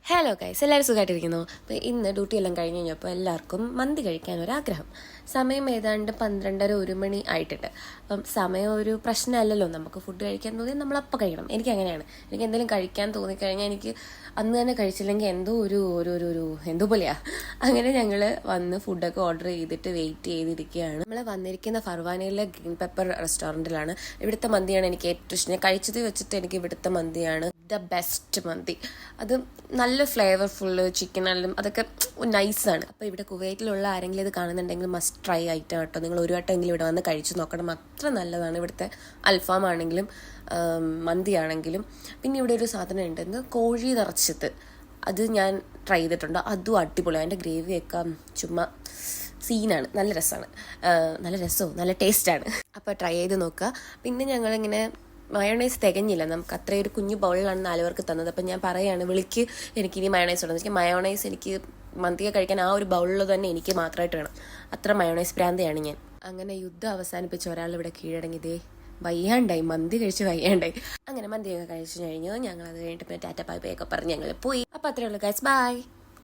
Hello guys, എല്ലാവരും സുഖമായിട്ടിരിക്കുന്നു. അപ്പോൾ ഇന്ന് ഡ്യൂട്ടി എല്ലാം കഴിഞ്ഞ് കഴിഞ്ഞപ്പോൾ എല്ലാവർക്കും മന്തി കഴിക്കാൻ ഒരാഗ്രഹം. സമയം ഏതാണ്ട് 12:30-1 മണി ആയിട്ടുണ്ട്. അപ്പം സമയം ഒരു പ്രശ്നമല്ലല്ലോ. നമുക്ക് ഫുഡ് കഴിക്കാൻ തോന്നി നമ്മളപ്പം കഴിക്കണം. എനിക്ക് അങ്ങനെയാണ്. എനിക്ക് എന്തെങ്കിലും കഴിക്കാൻ തോന്നിക്കഴിഞ്ഞാൽ എനിക്ക് അന്ന് തന്നെ കഴിച്ചില്ലെങ്കിൽ എന്തോ ഒരു എന്തോ പോലെയാ. അങ്ങനെ ഞങ്ങൾ വന്ന് ഫുഡൊക്കെ ഓർഡർ ചെയ്തിട്ട് വെയിറ്റ് ചെയ്തിരിക്കുകയാണ്. നമ്മൾ വന്നിരിക്കുന്ന ഫർവാനയിലെ ഗ്രീൻ പെപ്പർ റെസ്റ്റോറൻറ്റിലാണ്. ഇവിടുത്തെ മന്തിയാണ് എനിക്ക് ഏറ്റവും ഇഷ്ടം. ഞാൻ കഴിച്ചത് വെച്ചിട്ട് എനിക്ക് ഇവിടുത്തെ മന്തിയാണ് ദ ബെസ്റ്റ് മന്തി. അത് നല്ല ഫ്ലേവർഫുള്ള്, ചിക്കനെല്ലാം അതൊക്കെ നൈസാണ്. അപ്പോൾ ഇവിടെ കുവൈറ്റിലുള്ള ആരെങ്കിലും ഇത് കാണുന്നുണ്ടെങ്കിൽ മസ്റ്റ് ട്രൈ ഐറ്റം കേട്ടോ. നിങ്ങൾ ഒരു വട്ടമെങ്കിലും ഇവിടെ വന്ന് കഴിച്ചു നോക്കണം. അത്ര നല്ലതാണ് ഇവിടുത്തെ അൽഫാം ആണെങ്കിലും മന്തി ആണെങ്കിലും. പിന്നെ ഇവിടെ ഒരു സാധനം ഉണ്ടെന്ന് കോഴി നിറച്ചത്, അത് ഞാൻ ട്രൈ ചെയ്തിട്ടുണ്ട്. അതും അടിപൊളിയാണ്. അതിൻ്റെ ഗ്രേവിയൊക്കെ ചുമ്മാ സീനാണ്. നല്ല രസമാണ്. നല്ല ടേസ്റ്റാണ്. അപ്പോൾ ട്രൈ ചെയ്ത് നോക്കുക. പിന്നെ ഞങ്ങളിങ്ങനെ മയോണൈസ് തികഞ്ഞില്ല. നമുക്ക് അത്രയും ഒരു കുഞ്ഞു ബൗളിലാണ് 4 പേർക്ക് തന്നത്. അപ്പം ഞാൻ പറയുകയാണ്, വിളിക്ക് എനിക്കിനി മയോണൈസ് ഉണ്ടെന്ന്. എനിക്ക് മയോണൈസ് എനിക്ക് മന്തിയെ കഴിക്കാൻ ആ ഒരു ബൗളിൽ തന്നെ എനിക്ക് മാത്രമായിട്ട് വേണം. അത്ര മയോണൈസ് ഭ്രാന്തിയാണ് ഞാൻ. അങ്ങനെ യുദ്ധം അവസാനിപ്പിച്ച ഒരാൾ ഇവിടെ കീഴടങ്ങിയതേ വയ്യാണ്ടായി, മന്തി കഴിച്ച് വയ്യാണ്ടായി. അങ്ങനെ മന്തിയൊക്കെ കഴിച്ചു കഴിഞ്ഞു. ഞങ്ങൾ അത് കഴിഞ്ഞിട്ട് പിന്നെ ടാറ്റ ബൈ ബൈ ഒക്കെ പറഞ്ഞ് ഞങ്ങൾ പോയി. അപ്പോൾ അത്രയേ ഉള്ളൂ ഗൈസ്, ബൈ.